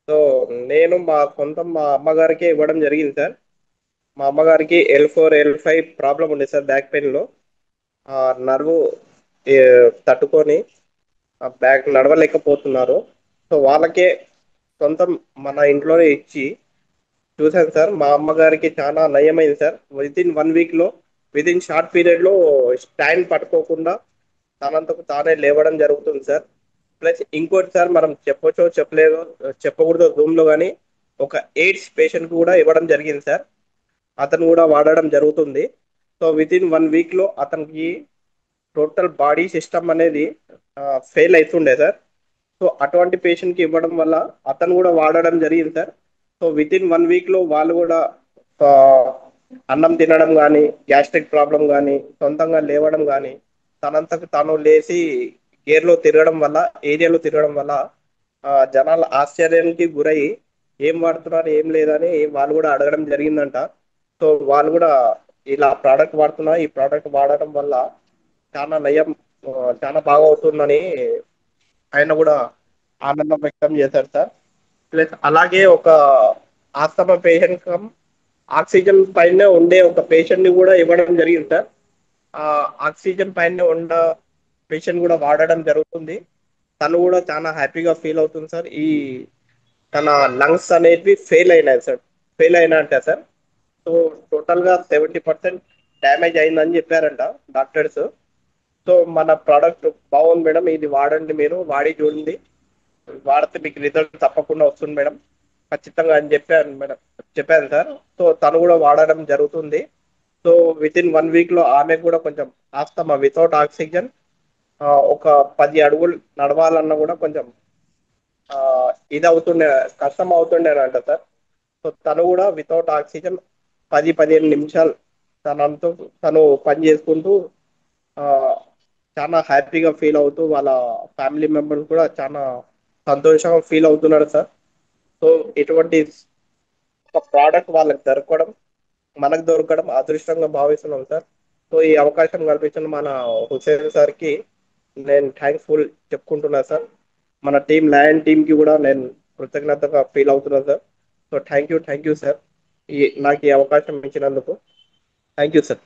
So నేను మా అమ్మగారికే ఇవ్వడం జరిగింది సార్. మా అమ్మగారికి L4 L5 ప్రాబ్లం ఉంది సార్, బ్యాక్ పెయిన్ లో. ఆ నర్వ్ ఏ, తట్టుకొని ఆ బ్యాక్ నడవలేకపోతున్నారు. సో వాళ్ళకే సొంతం మన ఇంట్లోనే ఇచ్చి చూశాను సార్. మా అమ్మగారికి చాలా నయమైంది సార్. విత్ ఇన్ 1 వీక్ లో, విత్ ఇన్ షార్ట్ పీరియడ్ లో స్టాండ్ పట్టుకోకుండా తనంతకు తానే లేవడం జరుగుతుంది సార్. ప్లస్ ఇంకోటి సార్, మనం చెప్పొచ్చో చెప్పలేదో, చెప్పకూడదో రూమ్ లో కానీ, ఒక ఎయిడ్స్ పేషెంట్ కూడా ఇవ్వడం జరిగింది సార్. అతను కూడా వాడడం జరుగుతుంది. సో విత్ ఇన్ 1 వీక్ లో అతనికి టోటల్ బాడీ సిస్టమ్ అనేది ఫెయిల్ అవుతుండే సార్. సో అటువంటి పేషెంట్కి ఇవ్వడం వల్ల అతను కూడా వాడడం జరిగింది sir. So with in 1 week లో వాళ్ళు కూడా ఆ, అన్నం తినడం కానీ, గ్యాస్ట్రిక్ ప్రాబ్లం కానీ, సొంతంగా లేవడం కానీ, తనంతకు తాను లేచి గేర్లో తిరగడం వల్ల, ఏరియాలో తిరగడం వల్ల జనాలు ఆశ్చర్యానికి గురై ఏం వాడుతున్నారు ఏం లేదని వాళ్ళు కూడా అడగడం జరిగిందంట. సో వాళ్ళు కూడా ఇలా ప్రోడక్ట్ వాడుతున్నా, ఈ ప్రోడక్ట్ వాడడం వల్ల చాలా నయం, ఆ, చాలా బాగా అవుతుందని ఆయన కూడా ఆనందం వ్యక్తం చేశారు సార్. ప్లస్ అలాగే ఒక ఆస్తమా పేషెంట్ కమ్ ఆక్సిజన్ పైన ఉండే ఒక పేషెంట్ ని కూడా ఇవ్వడం జరిగింది సార్. ఆ ఆక్సిజన్ పైన ఉన్న పేషెంట్ కూడా వాడడం జరుగుతుంది. తను కూడా చాలా హ్యాపీగా ఫీల్ అవుతుంది సార్. తన లంగ్స్ అనేవి ఫెయిల్ అయినాయంట సార్. సో టోటల్ గా 70% డ్యామేజ్ అయిందని చెప్పారంట డాక్టర్స్. సో మన ప్రోడక్ట్ బాగుంది మేడం, ఇది వాడండి, మీరు వాడి చూడండి, వాడితే మీకు రిజల్ట్ తప్పకుండా వస్తుంది మేడం, ఖచ్చితంగా అని చెప్పాను సార్. సో తను కూడా వాడడం జరుగుతుంది. సో విత్ ఇన్ 1 వీక్ లో ఆమె కూడా కొంచెం ఆస్తమా వితౌట్ ఆక్సిజన్ ఒక 10 అడుగులు నడవాలన్నా కూడా కొంచెం ఆ, ఇది అవుతుండే, కష్టం అవుతుండేనంట సార్. సో తను కూడా వితౌట్ ఆక్సిజన్ 10-15 నిమిషాలు తనంతా తను పని చేసుకుంటూ ఆ, చాలా హ్యాపీగా ఫీల్ అవుతూ వాళ్ళ ఫ్యామిలీ మెంబర్స్ కూడా చాలా సంతోషంగా ఫీల్ అవుతున్నారు సార్. సో ఇటువంటి ఒక ప్రోడక్ట్ వాళ్ళకి దొరకడం, మనకు దొరకడం అదృష్టంగా భావిస్తున్నాం సార్. సో ఈ అవకాశం కల్పించిన మన హుసేన్ సార్కి నేను థ్యాంక్స్ఫుల్ చెప్పుకుంటున్నా సార్. మన లయన్ టీంకి కూడా నేను కృతజ్ఞతగా ఫీల్ అవుతున్నాను sir. So thank you sir, నాకు ఈ అవకాశం ఇచ్చినందుకు. Thank you sir.